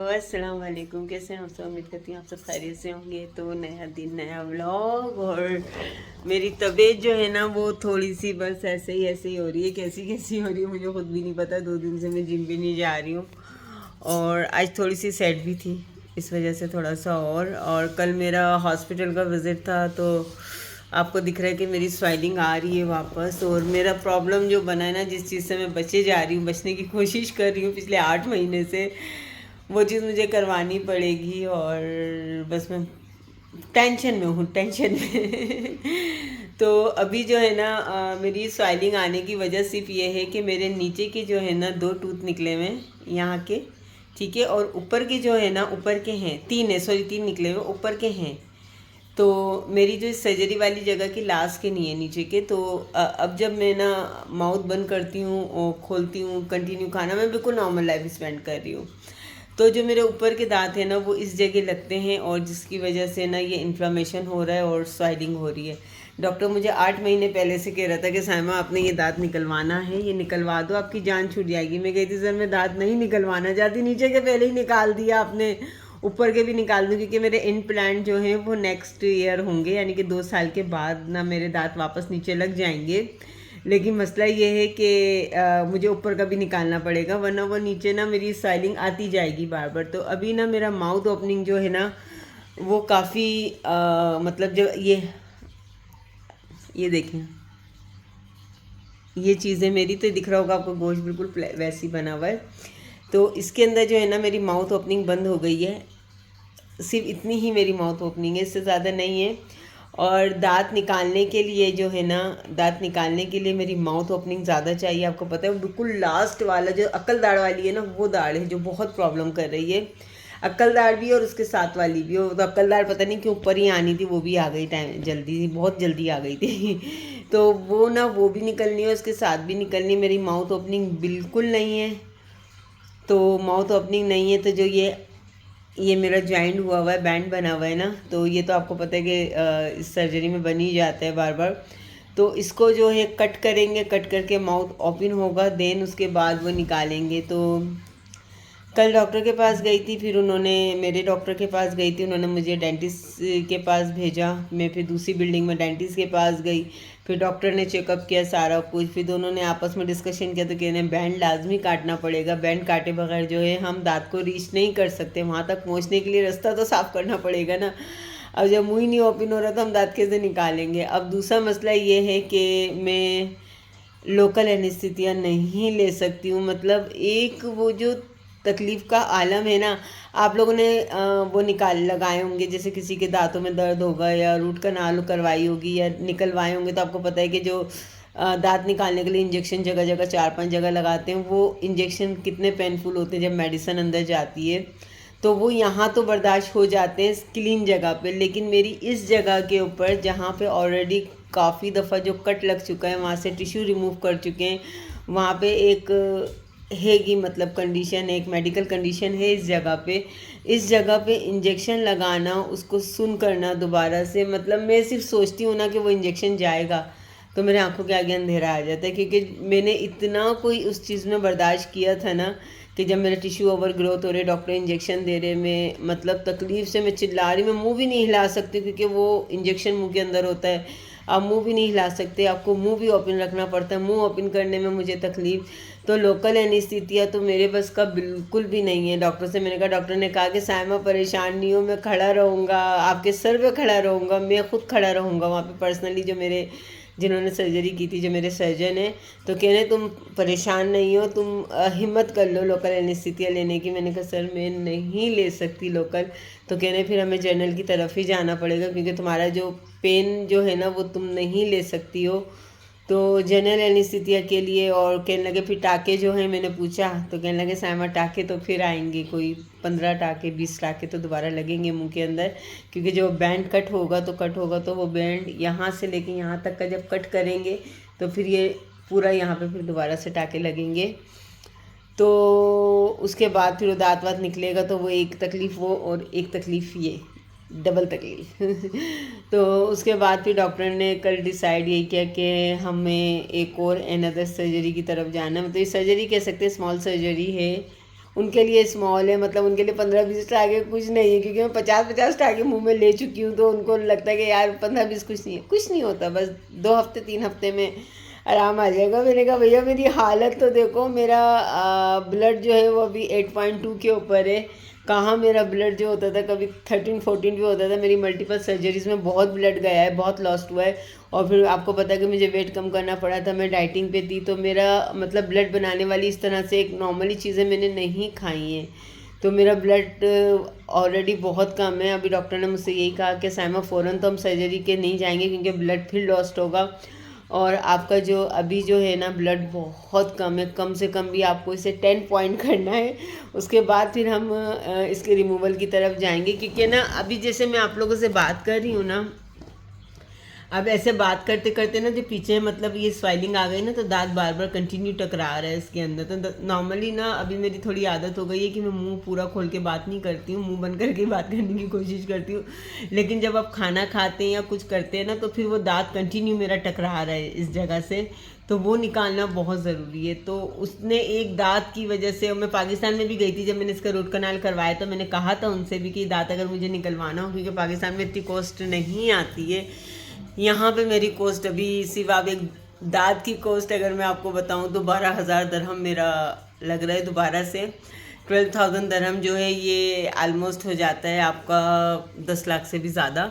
अस्सलाम वालेकुम। कैसे हैं आप सब? उम्मीद करती हूँ आप सब खैरियत से होंगे। तो नया दिन नया व्लॉग। और मेरी तबीयत जो है ना वो थोड़ी सी बस ऐसे ही हो रही है। कैसी हो रही है मुझे खुद भी नहीं पता। 2 दिन से मैं जिम भी नहीं जा रही हूँ और आज थोड़ी सी सैड भी थी, इस वजह से थोड़ा सा। और कल मेरा हॉस्पिटल का विज़िट था तो आपको दिख रहा है कि मेरी स्वेलिंग आ रही है वापस। और मेरा प्रॉब्लम जो बना है ना, जिस चीज़ से मैं बचे जा रही हूँ, बचने की कोशिश कर रही हूँ पिछले 8 महीने से, वो चीज़ मुझे करवानी पड़ेगी। और बस मैं टेंशन में हूँ, टेंशन में। तो अभी जो है ना मेरी स्वेलिंग आने की वजह सिर्फ ये है कि मेरे नीचे के जो है ना 2 टूथ निकले हुए हैं यहाँ के, ठीक है। और ऊपर के जो है ना, ऊपर के हैं 3 है, सॉरी 3 निकले हुए, ऊपर के हैं। तो मेरी जो सर्जरी वाली जगह की लास्ट के नहीं है, नीचे के। तो अब जब मैं ना माउथ बंद करती हूँ और खोलती हूँ, कंटिन्यू खाना, मैं बिल्कुल नॉर्मल लाइफ स्पेंड कर रही हूँ। तो जो मेरे ऊपर के दांत हैं ना वो इस जगह लगते हैं और जिसकी वजह से ना ये इन्फ्लामेशन हो रहा है और स्वेलिंग हो रही है। डॉक्टर मुझे 8 महीने पहले से कह रहा था कि साइमा आपने ये दांत निकलवाना है, ये निकलवा दो, आपकी जान छूट जाएगी। मैं कही थी सर मैं दांत नहीं निकलवाना चाहती, नीचे के पहले ही निकाल दिया आपने, ऊपर के भी निकाल दूँ, क्योंकि मेरे इम्प्लांट जो हैं वो नेक्स्ट ईयर होंगे, यानी कि 2 साल के बाद ना मेरे दांत वापस नीचे लग जाएंगे। लेकिन मसला ये है कि मुझे ऊपर का भी निकालना पड़ेगा, वरना वो नीचे ना मेरी स्वेलिंग आती जाएगी बार बार। तो अभी ना मेरा माउथ ओपनिंग जो है ना वो काफ़ी मतलब जो ये देखें, ये चीज़ें मेरी, तो दिख रहा होगा आपको, गोश्त बिल्कुल वैसी बना हुआ है। तो इसके अंदर जो है ना मेरी माउथ ओपनिंग बंद हो गई है, सिर्फ इतनी ही मेरी माउथ ओपनिंग है, इससे ज़्यादा नहीं है। और दांत निकालने के लिए जो है ना, दांत निकालने के लिए मेरी माउथ ओपनिंग ज़्यादा चाहिए। आपको पता है, बिल्कुल लास्ट वाला जो अक्ल दाढ़ वाली है ना, वो दाढ़ है जो बहुत प्रॉब्लम कर रही है। अक्ल दाढ़ भी और उसके साथ वाली भी। और तो अक्ल दाढ़ पता नहीं क्यों ऊपर ही आनी थी, वो भी आ गई टाइम जल्दी, बहुत जल्दी आ गई थी। तो वो ना वो भी निकलनी है, उसके साथ भी निकलनी है। मेरी माउथ ओपनिंग बिल्कुल नहीं है। तो माउथ ओपनिंग नहीं है तो जो ये मेरा जॉइंट हुआ है, बैंड बना हुआ है ना, तो ये तो आपको पता है कि इस सर्जरी में बन ही जाता है बार बार। तो इसको जो है कट करेंगे, कट करके माउथ ओपन होगा, देन उसके बाद वो निकालेंगे। तो कल डॉक्टर के पास गई थी, फिर उन्होंने, मेरे डॉक्टर के पास गई थी, उन्होंने मुझे डेंटिस्ट के पास भेजा। मैं फिर दूसरी बिल्डिंग में डेंटिस्ट के पास गई, फिर डॉक्टर ने चेकअप किया सारा कुछ। फिर दोनों ने आपस में डिस्कशन किया, तो कहने बैंड लाजमी काटना पड़ेगा, बैंड काटे बगैर जो है हम दांत को रीच नहीं कर सकते, वहाँ तक पहुँचने के लिए रास्ता तो साफ़ करना पड़ेगा ना। अब जब मुँह ही नहीं ओपन हो रहा तो हम दांत कैसे निकालेंगे। अब दूसरा मसला ये है कि मैं लोकल एनेस्थीसिया नहीं ले सकती हूँ। मतलब एक वो जो तकलीफ़ का आलम है ना, आप लोगों ने वो निकाल लगाए होंगे, जैसे किसी के दांतों में दर्द होगा या रूट कनाल करवाई होगी या निकलवाए होंगे, तो आपको पता है कि जो दांत निकालने के लिए इंजेक्शन जगह जगह 4-5 जगह लगाते हैं, वो इंजेक्शन कितने पेनफुल होते हैं जब मेडिसिन अंदर जाती है। तो वो यहाँ तो बर्दाश्त हो जाते हैं क्लीन जगह पे, लेकिन मेरी इस जगह के ऊपर जहाँ पे ऑलरेडी काफ़ी दफ़ा जो कट लग चुका है, वहाँ से टिश्यू रिमूव कर चुके हैं, वहाँ पे एक हैगी, मतलब कंडीशन, एक मेडिकल कंडीशन है इस जगह पे इंजेक्शन लगाना, उसको सुन करना दोबारा से, मतलब मैं सिर्फ सोचती हूँ ना कि वो इंजेक्शन जाएगा तो मेरे आंखों के आगे अंधेरा आ जाता है। क्योंकि मैंने इतना कोई उस चीज़ में बर्दाश्त किया था ना कि जब मेरा टिश्यू ओवर ग्रोथ हो रहे, डॉक्टर इंजेक्शन दे रहे, मैं मतलब तकलीफ़ से मैं चिल्ला रही, मैं मुंह भी नहीं हिला सकती क्योंकि वो इंजेक्शन मुंह के अंदर होता है। आप मुंह भी नहीं हिला सकते, आपको मुंह भी ओपन रखना पड़ता है, मुंह ओपन करने में मुझे तकलीफ़। तो लोकल एनेस्थीसिया तो मेरे बस का बिल्कुल भी नहीं है। डॉक्टर से मैंने कहा, डॉक्टर ने कहा कि साइमा परेशान नहीं हो, मैं खड़ा रहूँगा, आपके सर पे खड़ा रहूँगा, मैं खुद खड़ा रहूँगा वहाँ पे पर्सनली। जो मेरे, जिन्होंने सर्जरी की थी, जो मेरे सर्जन हैं, तो कह रहे तुम परेशान नहीं हो, तुम हिम्मत कर लो लोकल एनेस्थीसिया लेने की। मैंने कहा सर मैं नहीं ले सकती लोकल। तो कह रहे फिर हमें जनरल की तरफ ही जाना पड़ेगा, क्योंकि तुम्हारा जो पेन जो है ना वो तुम नहीं ले सकती हो। तो जनरल एनेस्थीसिया के लिए, और कहने लगे फिर टाके जो हैं, मैंने पूछा तो कहने लगे साइमा टाके तो फिर आएंगे, कोई 15 टाके 20 टाके तो दोबारा लगेंगे मुंह के अंदर। क्योंकि जो बैंड कट होगा तो वो बैंड यहाँ से लेके यहाँ तक का जब कट करेंगे तो फिर ये पूरा यहाँ पे फिर दोबारा से टाके लगेंगे। तो उसके बाद फिर वो दाँत वात निकलेगा, तो वो एक तकलीफ़ वो और एक तकलीफ़ ये, डबल तकलीफ। तो उसके बाद फिर डॉक्टर ने कल डिसाइड ये किया कि हमें एक और अनदर सर्जरी की तरफ जाना है। मतलब ये सर्जरी कह सकते हैं, स्मॉल सर्जरी है, उनके लिए स्मॉल है, मतलब उनके लिए 15-20 टाके कुछ नहीं है, क्योंकि मैं 50-50 टाके मुंह में ले चुकी हूँ। तो उनको लगता है कि यार 15-20 कुछ नहीं है, कुछ नहीं होता, बस 2 हफ्ते 3 हफ्ते में आराम आ जाएगा। मैंने कहा भैया मेरी हालत तो देखो, मेरा ब्लड जो है वो अभी 8.2 के ऊपर है। कहाँ मेरा ब्लड जो होता था कभी 13-14 भी होता था। मेरी मल्टीपल सर्जरीज में बहुत ब्लड गया है, बहुत लॉस्ट हुआ है। और फिर आपको पता है कि मुझे वेट कम करना पड़ा था, मैं डाइटिंग पे थी, तो मेरा मतलब ब्लड बनाने वाली इस तरह से एक नॉर्मली चीज़ें मैंने नहीं खाई हैं, तो मेरा ब्लड ऑलरेडी बहुत कम है। अभी डॉक्टर ने मुझसे यही कहा कि साइमा फ़ौरन तो हम सर्जरी के नहीं जाएंगे, क्योंकि ब्लड फिर लॉस्ट होगा। और आपका जो अभी जो है ना ब्लड बहुत कम है, कम से कम भी आपको इसे 10 पॉइंट करना है, उसके बाद फिर हम इसके रिमूवल की तरफ जाएंगे। क्योंकि ना अभी जैसे मैं आप लोगों से बात कर रही हूँ ना, अब ऐसे बात करते करते ना जो पीछे मतलब ये स्वेलिंग आ गई ना, तो दांत बार बार कंटिन्यू टकरा रहा है इसके अंदर। तो नॉर्मली ना अभी मेरी थोड़ी आदत हो गई है कि मैं मुंह पूरा खोल के बात नहीं करती हूँ, मुंह बंद करके बात करने की कोशिश करती हूँ। लेकिन जब आप खाना खाते हैं या कुछ करते हैं ना, तो फिर वो दांत कंटिन्यू मेरा टकरा रहा है इस जगह से, तो वो निकालना बहुत ज़रूरी है। तो उसने एक दांत की वजह से, मैं पाकिस्तान में भी गई थी जब मैंने इसका रूट कनाल करवाया, तो मैंने कहा था उनसे भी कि दांत अगर मुझे निकलवाना हो, क्योंकि पाकिस्तान में इतनी कॉस्ट नहीं आती है। यहाँ पे मेरी कॉस्ट अभी सिर्फ आप एक दांत की कॉस्ट अगर मैं आपको बताऊँ तो 12,000 दरहम मेरा लग रहा है। दोबारा से 12,000 दरहम जो है ये आलमोस्ट हो जाता है आपका 10 लाख से भी ज़्यादा।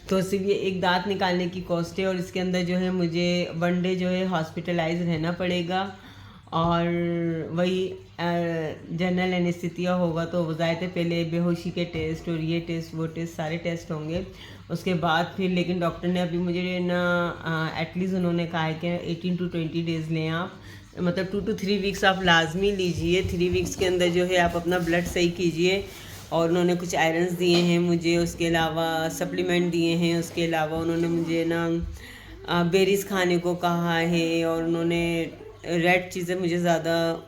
तो सिर्फ ये एक दांत निकालने की कॉस्ट है, और इसके अंदर जो है मुझे 1 डे जो है हॉस्पिटलाइज रहना पड़ेगा। और वही जनरल एनेस्थीसिया होगा, तो वज़ायत पहले बेहोशी के टेस्ट और ये टेस्ट वो टेस्ट सारे टेस्ट होंगे उसके बाद फिर। लेकिन डॉक्टर ने अभी मुझे ना एटलीस्ट उन्होंने कहा है कि 18 to 20 डेज़ लें आप, मतलब 2 to 3 वीक्स आप लाजमी लीजिए। 3 वीक्स के अंदर जो है आप अपना ब्लड सही कीजिए। और उन्होंने कुछ आयरन्स दिए हैं मुझे, उसके अलावा सप्लीमेंट दिए हैं, उसके अलावा उन्होंने मुझे ना बेरीज़ खाने को कहा है, और उन्होंने रेड चीज़ें मुझे ज़्यादा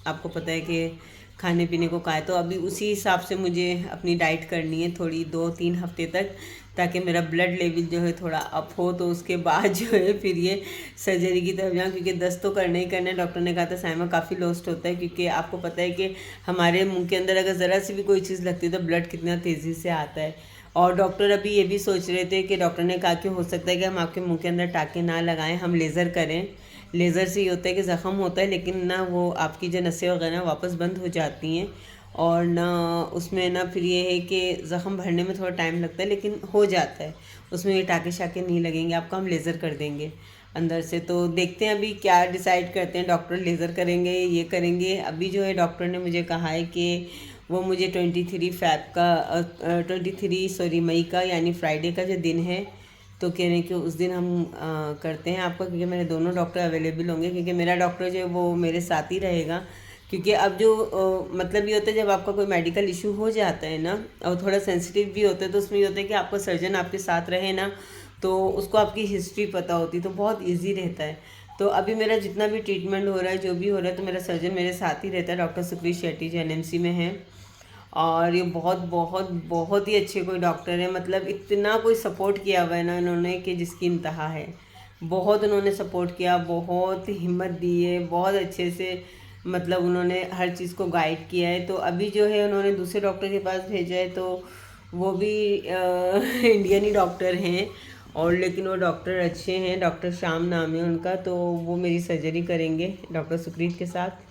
आपको पता है कि खाने पीने को कहा है। तो अभी उसी हिसाब से मुझे अपनी डाइट करनी है थोड़ी 2-3 हफ्ते तक, ताकि मेरा ब्लड लेवल जो है थोड़ा अप हो। तो उसके बाद जो है फिर ये सर्जरी की तरफ जाऊँ, क्योंकि 10 तो करने ही करने। डॉक्टर ने कहा था साइमा काफ़ी लॉस्ट होता है, क्योंकि आपको पता है कि हमारे मुंह के अंदर अगर ज़रा सी भी कोई चीज़ लगती है तो ब्लड कितना तेज़ी से आता है। और डॉक्टर अभी ये भी सोच रहे थे कि डॉक्टर ने कहा कि हो सकता है कि हम आपके मुंह के अंदर टाँके ना लगाएं, हम लेज़र करें। लेज़र से ये होता है कि ज़ख़म होता है, लेकिन ना वो आपकी जो नसें वगैरह वापस बंद हो जाती हैं, और ना उसमें ना फिर ये है कि ज़ख़म भरने में थोड़ा टाइम लगता है, लेकिन हो जाता है। उसमें ये टाँके शाके नहीं लगेंगे आपको, हम लेज़र कर देंगे अंदर से। तो देखते हैं अभी क्या डिसाइड करते हैं डॉक्टर, लेज़र करेंगे ये करेंगे। अभी जो है डॉक्टर ने मुझे कहा है कि वो मुझे 23 मई का यानी फ्राइडे का जो दिन है, तो कह रहे हैं कि उस दिन हम करते हैं आपका, क्योंकि मेरे दोनों डॉक्टर अवेलेबल होंगे। क्योंकि मेरा डॉक्टर जो है वो मेरे साथ ही रहेगा, क्योंकि अब जो मतलब ये होता है जब आपका कोई मेडिकल इशू हो जाता है ना, और थोड़ा सेंसिटिव भी होता है, तो उसमें ये होता है कि आपका सर्जन आपके साथ रहे ना, तो उसको आपकी हिस्ट्री पता होती, तो बहुत ईजी रहता है। तो अभी मेरा जितना भी ट्रीटमेंट हो रहा है, जो भी हो रहा है, तो मेरा सर्जन मेरे साथ ही रहता है, डॉक्टर सुप्रीत शेट्टी जो NMC में है। और ये बहुत बहुत बहुत ही अच्छे कोई डॉक्टर है, मतलब इतना कोई सपोर्ट किया हुआ है ना इन्होंने कि जिसकी इंतहा है। बहुत उन्होंने सपोर्ट किया, बहुत हिम्मत दी है, बहुत अच्छे से मतलब उन्होंने हर चीज़ को गाइड किया है। तो अभी जो है उन्होंने दूसरे डॉक्टर के पास भेजा है, तो वो भी इंडियन ही डॉक्टर हैं, और लेकिन वो डॉक्टर अच्छे हैं, डॉक्टर श्याम नाम है उनका। तो वो मेरी सर्जरी करेंगे डॉक्टर सुप्रीत के साथ।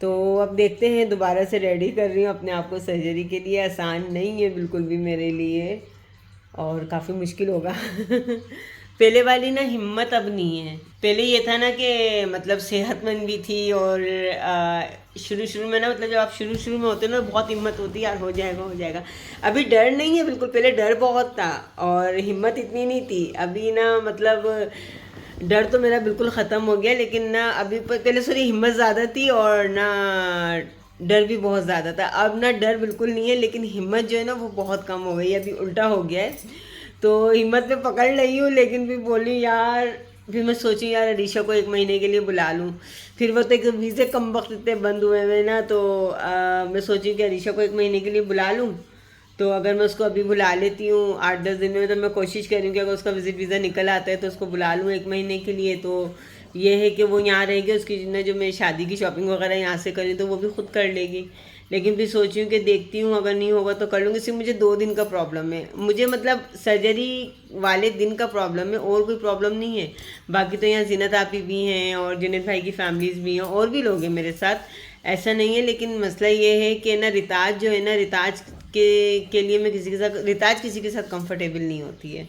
तो अब देखते हैं, दोबारा से रेडी कर रही हूँ अपने आप को सर्जरी के लिए। आसान नहीं है बिल्कुल भी मेरे लिए, और काफ़ी मुश्किल होगा पहले वाली ना हिम्मत अब नहीं है। पहले ये था ना कि मतलब सेहतमंद भी थी, और शुरू शुरू में ना, मतलब जब आप शुरू शुरू में होते हो ना, बहुत हिम्मत होती है यार, हो जाएगा हो जाएगा। अभी डर नहीं है बिल्कुल, पहले डर बहुत था और हिम्मत इतनी नहीं थी। अभी ना मतलब डर तो मेरा बिल्कुल ख़त्म हो गया, लेकिन ना अभी पहले थोड़ी हिम्मत ज़्यादा थी और ना डर भी बहुत ज़्यादा था। अब ना डर बिल्कुल नहीं है, लेकिन हिम्मत जो है ना वो बहुत कम हो गई है, अभी उल्टा हो गया है। तो हिम्मत पे पकड़ रही हूँ, लेकिन फिर बोली यार, फिर मैं सोची यार अरीशा को 1 महीने के लिए बुला लूँ। फिर वो तो वीज़े कम वक्त इतने बंद हुए हुए ना, तो मैं सोची कि अरीशा को 1 महीने के लिए बुला लूँ। तो अगर मैं उसको अभी बुला लेती हूँ 8-10 दिन में, तो मैं कोशिश करूँ कि अगर उसका विज़िट वीज़ा निकल आता है तो उसको बुला लूँ 1 महीने के लिए। तो ये है कि वो यहाँ रहेगी, उसकी जो मैं शादी की शॉपिंग वगैरह यहाँ से करी तो वो भी खुद कर लेगी। लेकिन फिर सोची हूँ कि देखती हूँ, अगर नहीं होगा तो कर लूँगी। सिर्फ मुझे 2 दिन का प्रॉब्लम है, मुझे मतलब सर्जरी वाले दिन का प्रॉब्लम है, और कोई प्रॉब्लम नहीं है। बाकी तो यहाँ जीनत आपी भी हैं और जुनैद भाई की फैमिलीज भी हैं और भी लोग हैं मेरे साथ, ऐसा नहीं है। लेकिन मसला ये है कि ना रिताज जो है ना, रिताज के लिए मैं रिताज किसी के साथ कंफर्टेबल नहीं होती है।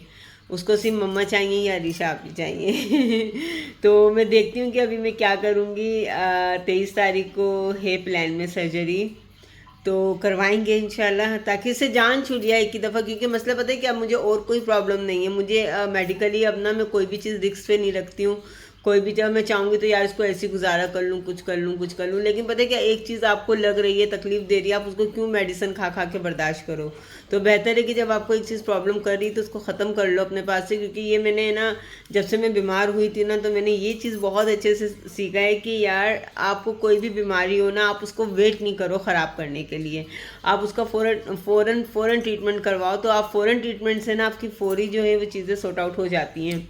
उसको सिर्फ मम्मा चाहिए या अरीशा आप ही चाहिए। तो मैं देखती हूँ कि अभी मैं क्या करूँगी। 23 तारीख को है प्लान में सर्जरी, तो करवाएंगे इंशाल्लाह, ताकि इससे जान छूट जाए एक ही दफ़ा। क्योंकि मसला पता है क्या, मुझे और कोई प्रॉब्लम नहीं है। मुझे मेडिकली अब ना मैं कोई भी चीज़ रिस्क पे नहीं रखती हूँ। कोई भी जब मैं चाहूँगी तो यार इसको ऐसे गुजारा कर लूँ, कुछ कर लूँ, कुछ कर लूँ। लेकिन पता है क्या, एक चीज़ आपको लग रही है, तकलीफ दे रही है, आप उसको क्यों मेडिसिन खा खा के बर्दाश्त करो। तो बेहतर है कि जब आपको एक चीज़ प्रॉब्लम कर रही है तो उसको ख़त्म कर लो अपने पास से। क्योंकि ये मैंने ना, जब से मैं बीमार हुई थी ना, तो मैंने ये चीज़ बहुत अच्छे से सीखा है कि यार आपको कोई भी बीमारी हो ना, आप उसको वेट नहीं करो ख़राब करने के लिए। आप उसका फ़ौरन ट्रीटमेंट करवाओ, तो आप फ़ौरन ट्रीटमेंट से ना आपकी फ़ौरी जो है वो चीज़ें सॉर्ट आउट हो जाती हैं।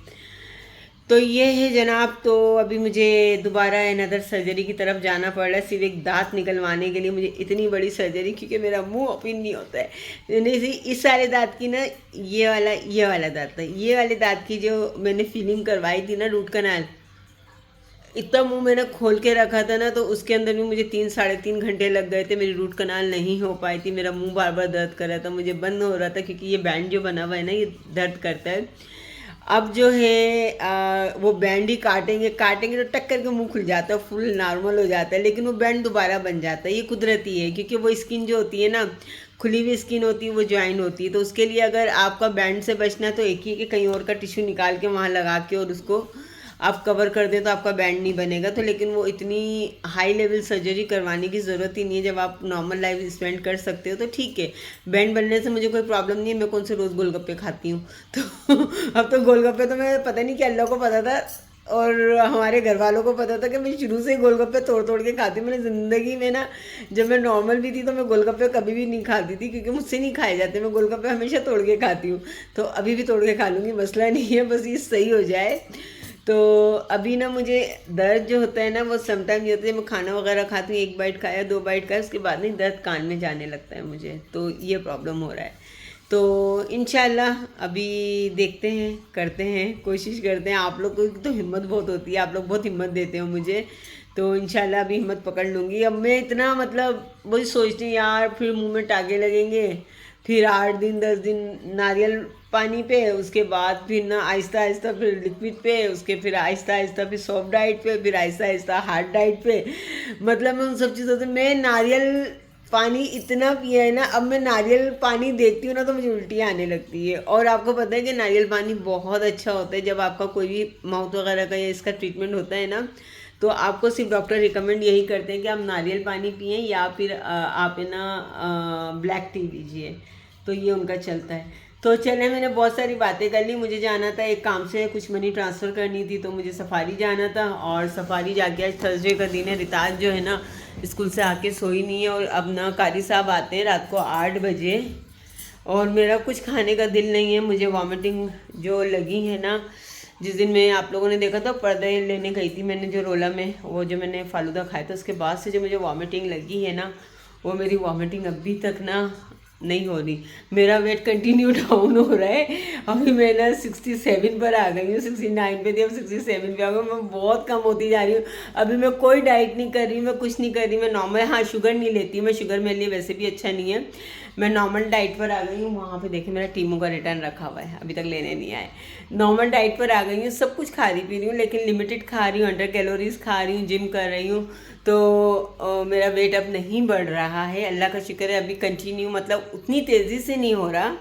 तो ये है जनाब। तो अभी मुझे दोबारा अनदर सर्जरी की तरफ जाना पड़ रहा है, सिर्फ एक दांत निकलवाने के लिए। मुझे इतनी बड़ी सर्जरी, क्योंकि मेरा मुंह ओपन नहीं होता है। नहीं, इस वाले दांत की ना, ये वाला दांत था, ये वाले दांत की जो मैंने फीलिंग करवाई थी ना, रूट कनाल, इतना मुंह मैंने खोल के रखा था ना, तो उसके अंदर भी मुझे 3-3.5 घंटे लग गए थे। मेरी रूट कनाल नहीं हो पाई थी, मेरा मुंह बार बार दर्द कर रहा था, मुझे बंद हो रहा था, क्योंकि ये बैंड जो बना हुआ है ना, ये दर्द करता है। अब जो है वो बैंड ही काटेंगे तो टक करके मुंह खुल जाता है, फुल नॉर्मल हो जाता है। लेकिन वो बैंड दोबारा बन जाता है, ये कुदरती है। क्योंकि वो स्किन जो होती है ना, खुली हुई स्किन होती है, वो ज्वाइन होती है। तो उसके लिए अगर आपका बैंड से बचना है तो एक ही कि कहीं और का टिश्यू निकाल के वहाँ लगा के और उसको आप कवर कर दें, तो आपका बैंड नहीं बनेगा। तो लेकिन वो इतनी हाई लेवल सर्जरी करवाने की ज़रूरत ही नहीं है। जब आप नॉर्मल लाइफ स्पेंड कर सकते हो तो ठीक है। बैंड बनने से मुझे कोई प्रॉब्लम नहीं है, मैं कौन से रोज़ गोलगप्पे खाती हूँ। तो अब तो गोलगप्पे तो मैं पता नहीं कि अल्लाह को पता था और हमारे घर वालों को पता था कि मैं शुरू से ही गोलगप्पे तोड़ तोड़ के खाती हूँ। मैंने ज़िंदगी में ना, जब मैं नॉर्मल भी थी तो मैं गोलगप्पे कभी भी नहीं खाती थी, क्योंकि मुझसे नहीं खाए जाते। मैं गोलगप्पे हमेशा तोड़ के खाती हूँ, तो अभी भी तोड़ के खा लूँगी, मसला नहीं है, बस ये सही हो जाए। तो अभी ना मुझे दर्द जो होता है ना, वो समटाइम ये होता है, मैं खाना वगैरह खाती हूँ, 1 बाइट खाया 2 बाइट खाया, उसके बाद नहीं दर्द कान में जाने लगता है मुझे। तो ये प्रॉब्लम हो रहा है। तो इंशाल्लाह अभी देखते हैं, करते हैं, कोशिश करते हैं। आप लोग को तो हिम्मत बहुत होती है, आप लोग बहुत हिम्मत देते हो मुझे। तो इंशाल्लाह अभी हिम्मत पकड़ लूँगी। अब मैं इतना मतलब वही सोचती हूँ यार, फिर मुँह में टाँके लगेंगे, फिर 8 दिन 10 दिन नारियल पानी पे, उसके बाद फिर ना आहिस्ता आहिस्ता फिर लिक्विड पे, उसके फिर आहिस्ता आहिस्ता फिर सॉफ्ट डाइट पे, फिर आहिस्ता आहिस्ता हार्ड डाइट पे। मतलब मैं उन सब चीज़ों से, मैं नारियल पानी इतना पिया है ना, अब मैं नारियल पानी देखती हूँ ना तो मुझे उल्टी आने लगती है। और आपको पता है कि नारियल पानी बहुत अच्छा होता है जब आपका कोई भी माउथ वगैरह का या इसका ट्रीटमेंट होता है ना, तो आपको सिर्फ डॉक्टर रिकमेंड यही करते हैं कि आप नारियल पानी पिएं, या फिर आप है ना ब्लैक टी लीजिए। तो ये उनका चलता है। तो चले, मैंने बहुत सारी बातें कर ली। मुझे जाना था एक काम से, कुछ मनी ट्रांसफ़र करनी थी, तो मुझे सफारी जाना था। और सफारी जाके, आज थर्सडे का दिन है, रिताज जो है ना स्कूल से आके सोई नहीं है। और अब ना कारी साहब आते हैं रात को 8 बजे, और मेरा कुछ खाने का दिल नहीं है। मुझे वॉमिटिंग जो लगी है ना, जिस दिन मैं आप लोगों ने देखा था पर्दे लेने गई थी मैंने, जो रोला में वो जो मैंने फालूदा खाया था, उसके बाद से जो मुझे वॉमिटिंग लगी है ना, वो मेरी वॉमिटिंग अभी तक ना नहीं हो रही। मेरा वेट कंटिन्यू डाउन हो रहा है। अभी मैं ना 67 पर आ गई हूँ, 69 पे थी, अब 67 पे आ गई। मैं बहुत कम होती जा रही हूँ। अभी मैं कोई डाइट नहीं कर रही, मैं कुछ नहीं कर रही, मैं नॉर्मल, हाँ शुगर नहीं लेती, मैं शुगर मेरे लिए वैसे भी अच्छा नहीं है। मैं नॉर्मल डाइट पर आ गई हूँ। वहाँ पे देखिए मेरा टीमू का रिटर्न रखा हुआ है, अभी तक लेने नहीं आए। नॉर्मल डाइट पर आ गई हूँ, सब कुछ खा रही पी रही हूँ, लेकिन लिमिटेड खा रही हूँ, 100 कैलोरीज खा रही हूँ, जिम कर रही हूँ। तो मेरा वेट अब नहीं बढ़ रहा है, अल्लाह का शुक्र है। अभी कंटिन्यू, मतलब उतनी तेज़ी से नहीं हो रहा,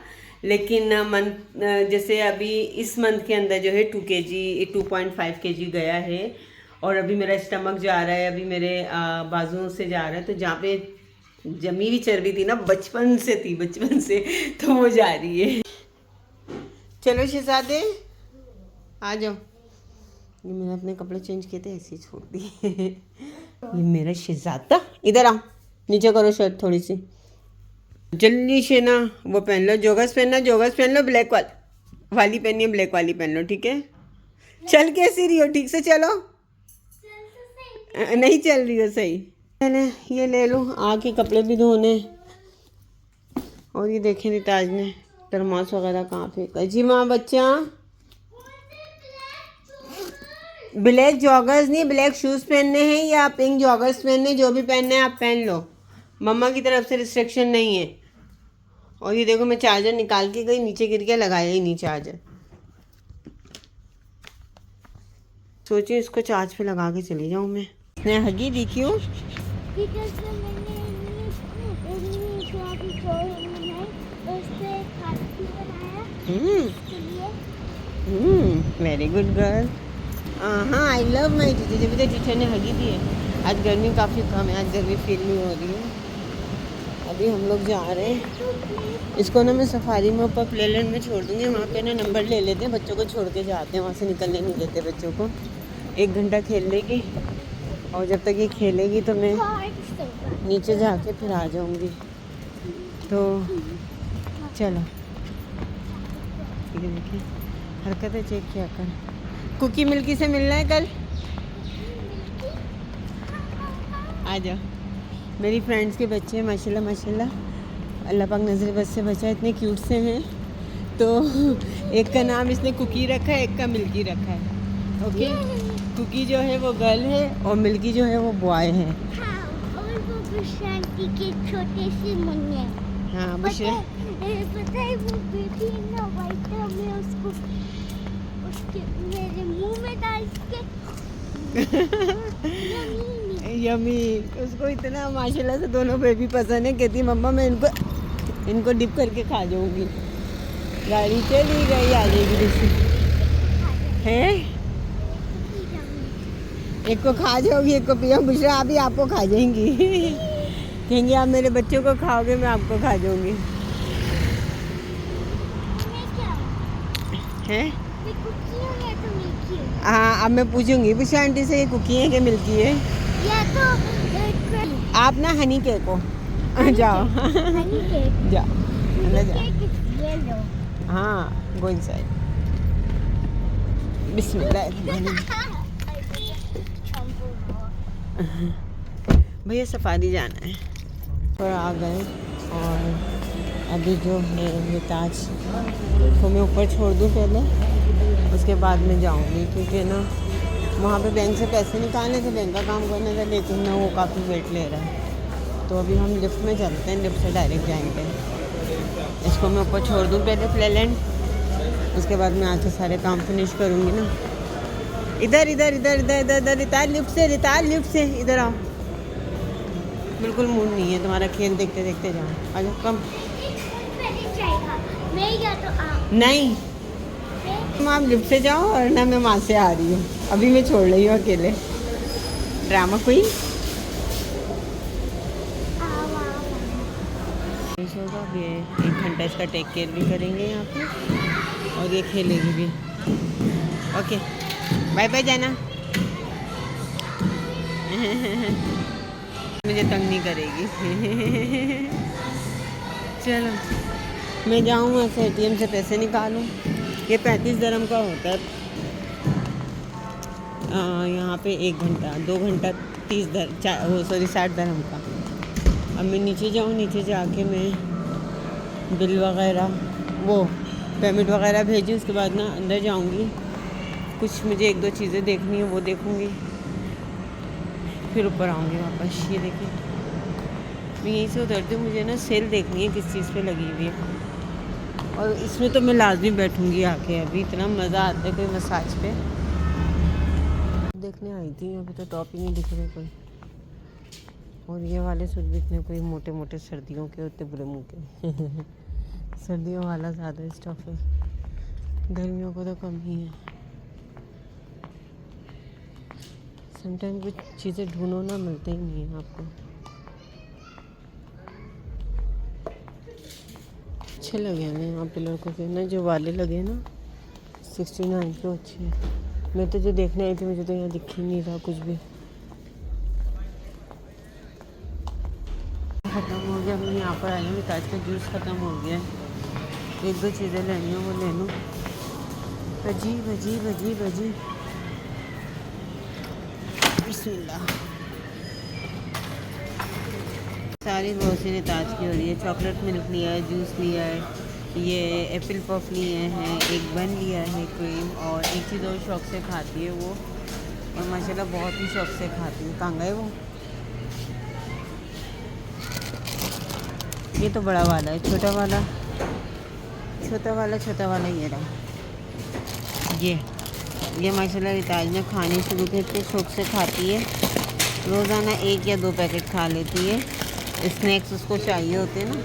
लेकिन मंथ जैसे अभी इस मंथ के अंदर जो है 2 kg 2.5 kg गया है। और अभी मेरा स्टमक जा रहा है, अभी मेरे बाजुओं से जा रहा है। तो जहाँ पे जमी हुई चर्बी थी ना, बचपन से, तो वो जा रही है। चलो शहजादे आ जाओ। ये मैंने अपने कपड़े चेंज किए थे, ऐसे ही छोड़ दिए। ये मेरा शहजादा, इधर आओ, नीचे करो शर्ट थोड़ी सी जल्दी से ना। वो पहन लो, जोगर्स पहन लो, ब्लैक वाली पहनी है, ब्लैक वाली पहन लो, ठीक है। चल कैसी रही हो, ठीक से चलो। नहीं चल रही हो सही। मैंने ये ले लूँ, आके कपड़े भी धोने। और ये देखें रिताज ने थर्मास वगैरह कहाँ फेंका। जी माँ बच्चा, ब्लैक जॉगर्स नहीं, ब्लैक शूज़ पहनने हैं या पिंक जॉगर्स पहनने, जो भी पहनना है आप पहन लो, मम्मा की तरफ से रिस्ट्रिक्शन नहीं है। और ये देखो मैं चार्जर निकाल के गई, नीचे गिर गया, लगाया ही नहीं चार्जर। सोचिए इसको चार्ज पे लगा के चली जाऊँ मैं। इसने हगी दी क्यों? Very good girl. हाँ आई लव माई टीचर। जब तक टीचर ने हगी दी है। आज गर्मी काफ़ी कम है, आज गर्मी फील नहीं हो रही है। अभी हम लोग जा रहे हैं। इसको ना मैं सफारी में ऊपर प्लेलैंड में छोड़ दूँगी, वहाँ पे ना नंबर ले लेते हैं, बच्चों को छोड़ के जाते हैं, वहाँ से निकलने नहीं देते बच्चों को। 1 घंटा खेल लेगी और जब तक ये खेलेगी तो मैं नीचे जाके फिर आ जाऊँगी। तो चलो ठीक है। देखिए हरकतें चेक किया कर। कुकी मिल्की से मिलना है कल, आ जाओ। मेरी फ्रेंड्स के बच्चे माशाल्लाह माशाल्लाह, अल्लाह पाक नज़र बस से बचा, इतने क्यूट से हैं। तो एक का नाम इसने कुकी रखा है, एक का मिल्की रखा है। ओके, कुकी जो है वो गर्ल है और मिल्की जो है वो बॉय है। हाँ, और वो बुशांती के छोटे से मुन्ने। हाँ पता है वो बेबी ना वाइट में उसको उसके मेरे मुंह में डाल के यमी। उसको इतना माशाल्लाह से दोनों बेबी पसंद है, कहती मम्मा मैं इनको डिप करके खा जाऊंगी। गाड़ी चली गई, आ जाएगी दूसरी है। एक को खा जाओगी, एक को पिया, बुशरा अभी आपको खा जाएंगी। कहेंगे आप मेरे बच्चों को खाओगे, मैं आपको खा जाऊंगी। हैं? हाँ अब मैं पूछूंगी बुशरा आंटी से, ये कुकी है कि मिल्की है? या तो आप ना हनी केक हो, जाओ जाओ अंदर जाओ। हाँ गो इनसाइड। बिस्मिल्लाह। भैया सफारी जाना है और आ गए। और अभी जो है ये ताज को मैं ऊपर छोड़ दूँ पहले, उसके बाद में जाऊँगी, क्योंकि ना वहाँ पे बैंक से पैसे निकालने थे, बैंक का काम करने थे, लेकिन ना वो काफ़ी वेट ले रहा है। तो अभी हम लिफ्ट में चलते हैं, लिफ्ट से डायरेक्ट जाएंगे। इसको मैं ऊपर छोड़ दूँ पहले प्लेलैंड, उसके बाद मैं आके सारे काम फिनिश करूँगी ना। इधर इधर इधर इधर इधर इधर रिताज लिफ्ट से, रिताज लिफ्ट से इधर आओ। बिल्कुल मूड नहीं है तुम्हारा, खेल देखते देखते जाओ। आ जाओ कम। नहीं तुम आप लिफ्ट से जाओ और ना मैं वहाँ से आ रही हूँ, अभी मैं छोड़ रही हूँ अकेले। ड्रामा क्वीन होगा। अब ये 1 घंटा इसका टेक केयर भी करेंगे यहाँ पे, और ये खेलेगी भी। ओके बाय बाय जाना। मुझे तंग नहीं करेगी। चलो मैं जाऊँ वहाँ से ATM से पैसे निकालूँ। ये 35 दिरहम का होता है यहाँ पे 1 घंटा, 2 घंटा 60 दिरहम का। अब मैं नीचे जाऊँ, नीचे जाके मैं बिल वगैरह वो पेमेंट वगैरह भेजूँ, उसके बाद ना अंदर जाऊँगी। कुछ मुझे 1-2 चीज़ें देखनी है वो देखूँगी, फिर ऊपर आऊँगी वापस। ये देखिए मैं यहीं से उतरती हूँ, मुझे ना सेल देखनी है किस चीज़ पे लगी हुई है, और इसमें तो मैं लाजमी बैठूँगी आके। अभी इतना मज़ा आता है कोई मसाज पे देखने आई थी। अभी तो टॉप ही नहीं दिख रहे कोई, और ये वाले सूट भी इतने कोई मोटे मोटे सर्दियों के होते बुरे मुँह के। सर्दियों वाला ज़्यादा स्टफ है, गर्मियों को तो कम ही है। समटाइम कुछ चीज़ें ढूंढो ना, मिलते ही नहीं है आपको। अच्छे लगे हैं यहाँ पे लड़कों के ना, जो वाले लगे ना 69 के अच्छे हैं। मैं तो जो देखने आई थी मुझे तो यहाँ दिख ही नहीं रहा कुछ भी। ख़त्म हो गया। मैं यहाँ पर आई हूँ, ताज का जूस ख़त्म हो गया। 1-2 चीज़ें लेनी हो वो ले लूँ। अजीब अजीब अजीब अजीब। बिस्मिल्लाह। सारी ग्रोसरी ताज की हो रही है। चॉकलेट मिल्क लिया है, जूस लिया है, ये एप्पल पफ लिए हैं, एक बन लिया है क्रीम, और एक चीज़ और शौक से खाती है वो, और माशाल्लाह बहुत ही शौक से खाती है। कहाँ गए वो? ये तो बड़ा वाला है, छोटा वाला ये रहा। ये माशाल्लाह रिताज में खाने शुरू करके शौक से खाती है। रोज़ाना 1 या 2 पैकेट खा लेती है। स्नैक्स उसको चाहिए होते हैं ना,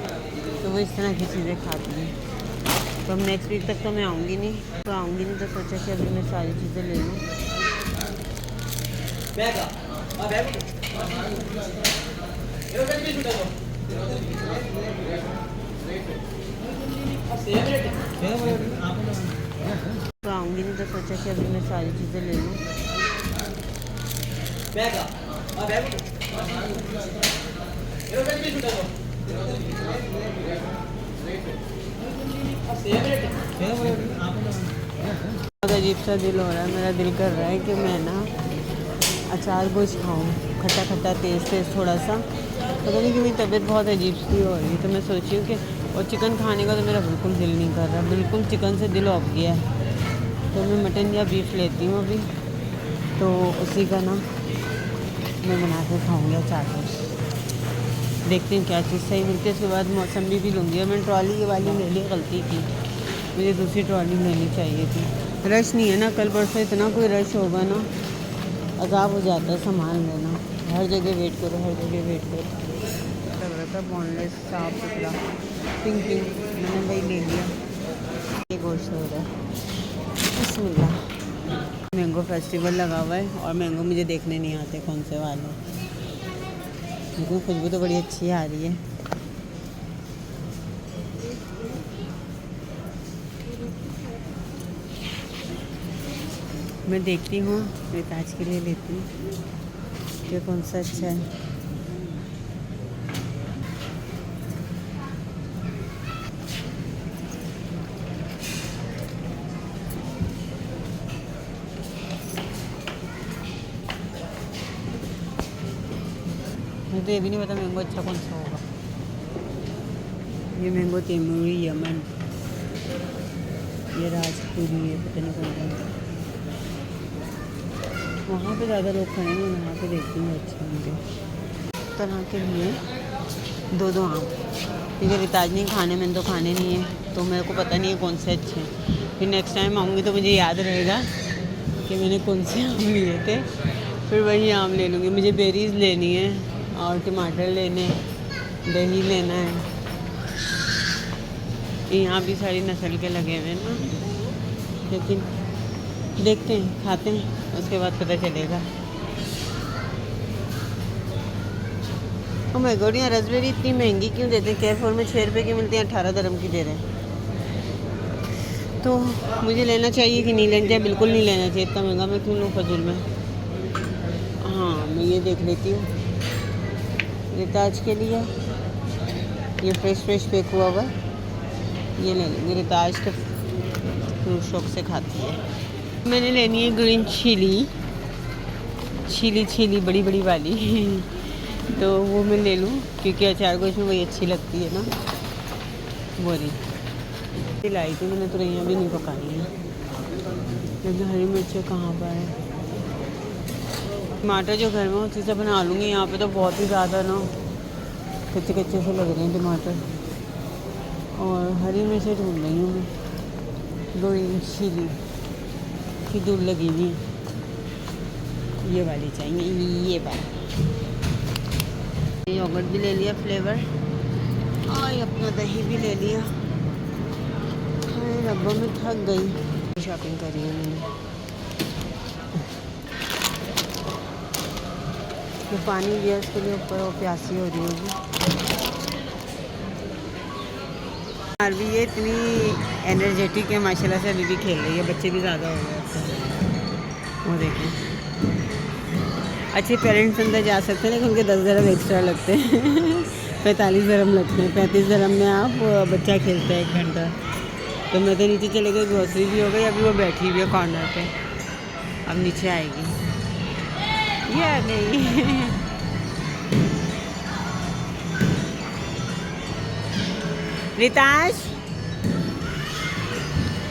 तो वो इस तरह की चीज़ें खाती है। तो अब नेक्स्ट वीक तक तो मैं आऊँगी नहीं, तो सोचा कि अभी मैं सारी चीज़ें ले लूँ। तो आऊँगी नहीं, तो सोचा कि अभी मैं सारी चीज़ें ले लूँ। बहुत अजीब सा दिल हो रहा है, मेरा दिल कर रहा है कि मैं ना अचार गोश्त खाऊं, खट्टा खट्टा तेज़ थोड़ा सा। पता नहीं क्यों मेरी तबीयत बहुत अजीब सी हो रही है, तो मैं सोची हूँ कि और चिकन खाने का तो मेरा बिल्कुल दिल नहीं कर रहा, बिल्कुल चिकन से दिल उब गया है। तो मैं मटन या बीफ लेती हूँ अभी, तो उसी का ना मैं बना के खाऊँगी अचार गोश्त। देखती हूँ क्या चीज़ सही मिलती है, उसके बाद मौसम्बी भी लूँगी। और मैंने ट्रॉली ये वाली ले ली, गलती की, मुझे दूसरी ट्रॉली लेनी चाहिए थी। रश नहीं है ना, कल परसों इतना कोई रश होगा ना, अज़ाब हो जाता है सामान लेना। हर जगह वेट करो। लग रहा था बोनलेस साफ सुथरा पिंक, मैंने वही ले लिया। ये गोश्त हो रहा है। बिस्मिल्लाह। मैंगो फेस्टिवल लगा हुआ है, और मैंगो मुझे देखने नहीं आते कौन से वाले, लेकिन खुशबू तो बड़ी अच्छी आ रही है। मैं देखती हूँ, रिताज के लिए लेती हूँ कि कौन सा अच्छा है। मुझे तो ये भी नहीं पता मैंगो अच्छा कौन सा होगा। ये मैंगो तैमूरी यमन, ये राजपुरी है, पता नहीं कौन सा। वहाँ पे ज़्यादा लोग खड़े हैं, वहाँ पे देखती हूँ अच्छे होंगे। तरह के लिए 2 आम, क्योंकि रिताज नहीं खाने, मैंने तो खाने नहीं है, तो मेरे को पता नहीं है कौन से अच्छे हैं। फिर नेक्स्ट टाइम आऊँगी तो मुझे याद रहेगा कि मैंने कौन से आम लिए थे, फिर वही आम ले लूँगी। मुझे बेरीज़ लेनी है, और टमाटर लेने, दही लेना है। यहाँ भी सारी नस्ल के लगे हुए हैं ना, लेकिन देखते हैं, खाते हैं, उसके बाद पता चलेगा। माय गॉड, यहाँ रसबेरी इतनी महंगी क्यों देते हैं? केयरफॉर में 6 रुपये की मिलती है, 18 dirham की दे रहे हैं। तो मुझे लेना चाहिए कि नहीं लेना चाहिए? बिल्कुल नहीं लेना चाहिए, इतना महंगा मैं क्यों लूँ फजूल में। हाँ, मैं ये देख लेती हूँ रिताज के लिए, ये फ्रेश पेक हुआ हुआ, ये ले लूँगी। रिताज तो फ्रूट शौक से खाती है। मैंने लेनी है ग्रीन चिली बड़ी वाली तो वो मैं ले लूँ, क्योंकि अचार गोश्त में वही अच्छी लगती है ना। बोरी लाई थी मैंने, तुरैया भी नहीं पकाई है, लेकिन हरी मिर्चें कहाँ पर है। टमाटर जो घर में उसी से बना लूँगी। यहाँ पे तो बहुत ही ज़्यादा ना कच्चे से लग रहे हैं टमाटर, और हरी मिर्चें ढूंढ रही हूँ मैं। ग्रीन चिली की दूर लगी हुई, ये वाली चाहिए, ये वाली। योगर्ट भी ले लिया फ्लेवर, और अपना दही भी ले लिया। रब्बा में थक गई, शॉपिंग करी है मैंने। तो पानी लिया उसके लिए ऊपर, वो प्यासी हो रही होगी। और भी ये इतनी एनर्जेटिक है माशाल्लाह से, अभी भी खेल रही है। बच्चे भी ज़्यादा हो गए, वो देखें। अच्छे पेरेंट्स अंदर जा सकते हैं, लेकिन उनके 10 dirham एक्स्ट्रा लगते हैं 45 dirham लगते हैं। 35 dirham में आप बच्चा खेलता है 1 घंटा। तो मैं तो नीचे चले गई, ग्रोसरी भी हो गई। अभी वो बैठी हुई है कॉर्नर पे, अब नीचे आएगी। ये आ गई रिताश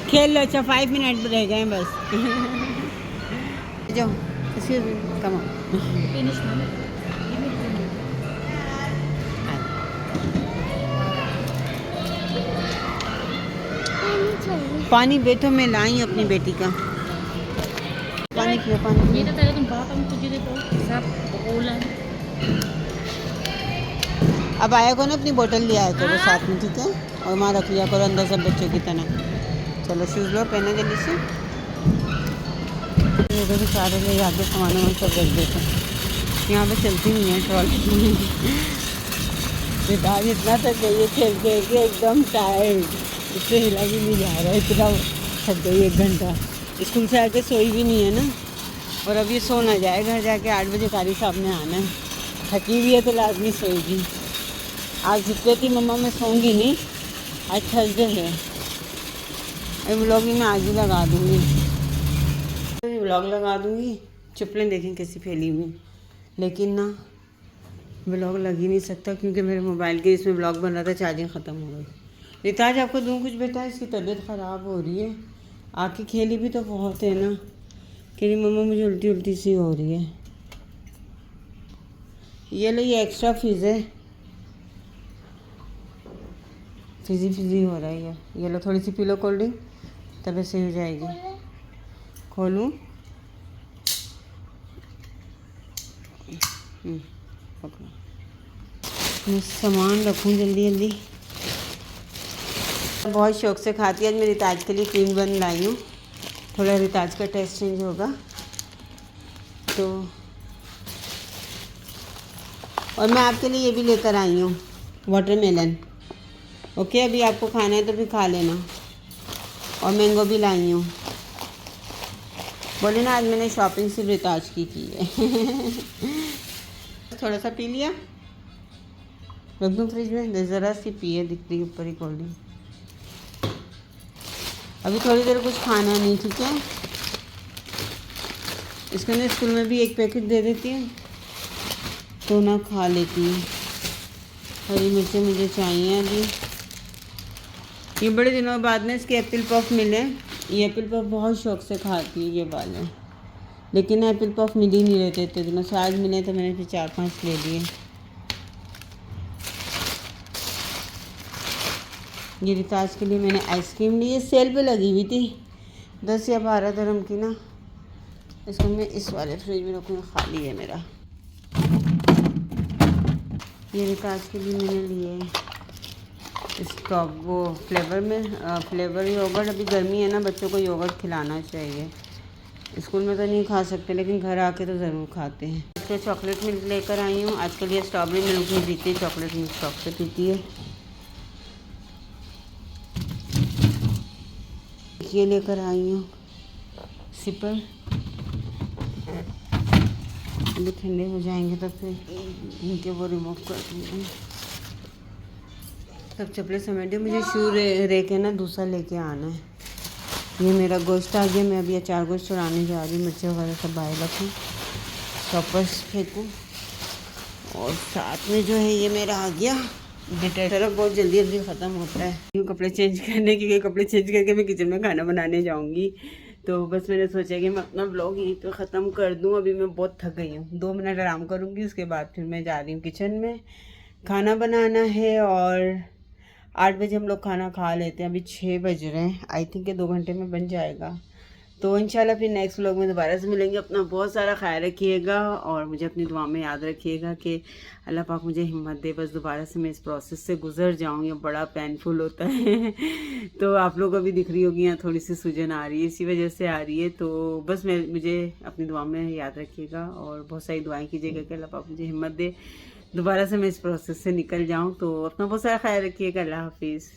खेल लो। अच्छा 5 मिनट रह गए बस। जाओ कम पानी चाहिए। पानी बैठो, मैं लाई अपनी बेटी का पानी पियो, पानी पियो। Dito tayo itong bata mo tujuh dito. Sarap, ulan. अब आया को ना अपनी बोतल ले आया करो साथ में, ठीक है? और वहाँ रख लिया करो अंदर सब बच्चों की तरह। चलो शूज़ लो, पहने जल्दी से। देखो भी सारे लोग आगे सामान वामान सब रख देते हैं। यहाँ पे चलती नहीं है ट्रॉली। आज इतना थक गई है खेल खेल के, एकदम टायर्ड, इससे हिला भी नहीं जा रहा है, इतना थक गई। 1 घंटा स्कूल से आके सोई भी नहीं है ना, और अब ये सो ना जाए, घर जाके 8 बजे कारी साहब ने आना है। थकी हुई है तो लाजमी सोएगी। आज जितने थी मम्मा मैं सोऊंगी नहीं, आज थर्सडे है। व्लॉगिंग में आज ही लगा दूँगी, व्लॉग लगा दूँगी। चप्पलें देखें कैसी फैली हुई, लेकिन ना व्लॉग लग ही नहीं सकता क्योंकि मेरे मोबाइल के इसमें व्लॉग बन रहा था, चार्जिंग ख़त्म हो गई। रिताज आपको दूँ कुछ बेटा, इसकी तबीयत ख़राब हो रही है। आके खेली भी तो बहुत है ना, कि मम्मा मुझे उल्टी उल्टी सी हो रही है। ये लो, ये एक्स्ट्रा फीस है, फिजी हो रहा है ये लो, थोड़ी C P low cold drink, तब सही हो जाएगी। खोलूँ? पकड़ो, मैं सामान रखूँ जल्दी जल्दी। बहुत शौक से खाती है। आज मैं रिताज के लिए क्रीम बन लाई हूँ, थोड़ा रिताज का टेस्ट चेंज होगा तो। और मैं आपके लिए ये भी लेकर आई हूँ, वाटरमेलन। ओके, अभी आपको खाना है तो भी खा लेना। और मैंगो भी लाई हूँ। बोले ना आज मैंने शॉपिंग सिर्फ रिताज की है। थोड़ा सा पी लिया, रख दूँ फ्रिज में, ज़रा सी पिए, दिख रही ऊपर ही कोल्ड ड्रिंक। अभी थोड़ी देर कुछ खाना नहीं, ठीक है? इसके अंदर स्कूल में भी 1 पैकेट दे देती है तो ना खा लेती है। हरी मिर्चें मुझे चाहिए अभी। ये बड़े दिनों बाद में इसके एप्पल पफ मिले। ये एप्पल पफ बहुत शौक से खाती है ये वाले, लेकिन एप्पल पफ मिल ही नहीं रहे थे इतने दिनों से। आज मिले तो मैंने फिर 4-5 ले लिए। ये रिताज के लिए मैंने आइसक्रीम ली, ये सेल पे लगी हुई थी 10 या 12 dirham की ना। इसको मैं इस वाले फ्रिज में रखूँगा, खाली है मेरा। ये रिताज के लिए मैंने लिए स्टॉक वो फ्लेवर योगर्ट। अभी गर्मी है ना, बच्चों को योगर्ट खिलाना चाहिए। स्कूल में तो नहीं खा सकते, लेकिन घर आके तो ज़रूर खाते हैं। इसके चॉकलेट मिल्क लेकर आई हूँ। आजकल ये स्ट्रॉबेरी मिल्क नहीं पीती, चॉकलेट मिल्क शौक से पीती है। ये लेकर आई हूँ सिपर, अभी ठंडे हो जाएंगे तो फिर इनके वो रिमूव कर दूँगी। सब चप्पलें समेट, मुझे शू रे के ना दूसरा लेके आना है। ये मेरा गोश्त आ गया, मैं अभी अचार गोश्त चुराने जा रही हूँ। मिर्ची वगैरह सब बाहर रखूँ, चॉपर्स फेंकूँ। और साथ में जो है ये मेरा आ गया डिटर्जेंट, बहुत जल्दी जल्दी ख़त्म होता है। यूँ कपड़े चेंज करने के लिए, कपड़े चेंज करके मैं किचन में खाना बनाने जाऊँगी। तो बस मैंने सोचा कि मैं अपना ब्लॉग यहीं पे ख़त्म कर दूँ। अभी मैं बहुत थक गई हूँ, 2 मिनट आराम करूँगी, उसके बाद फिर मैं जा रही हूँ किचन में। खाना बनाना है और 8 बजे हम लोग खाना खा लेते हैं। अभी 6 बज रहे हैं, आई थिंक 2 घंटे में बन जाएगा। तो इंशाल्लाह फिर नेक्स्ट व्लॉग में दोबारा से मिलेंगे। अपना बहुत सारा ख्याल रखिएगा और मुझे अपनी दुआ में याद रखिएगा कि अल्लाह पाक मुझे हिम्मत दे, बस दोबारा से मैं इस प्रोसेस से गुजर जाऊँ। ये बड़ा पेनफुल होता है। तो आप लोगों को भी दिख रही होगी यहाँ थोड़ी सी सूजन आ रही है, इसी वजह से आ रही है। तो बस मुझे अपनी दुआ में याद रखिएगा और बहुत सारी दुआएँ कीजिएगा कि अल्लाह पाक मुझे हिम्मत दे, दोबारा से मैं इस प्रोसेस से निकल जाऊँ। तो अपना बहुत सारा ख्याल रखिएगा। अल्लाह हाफिज़।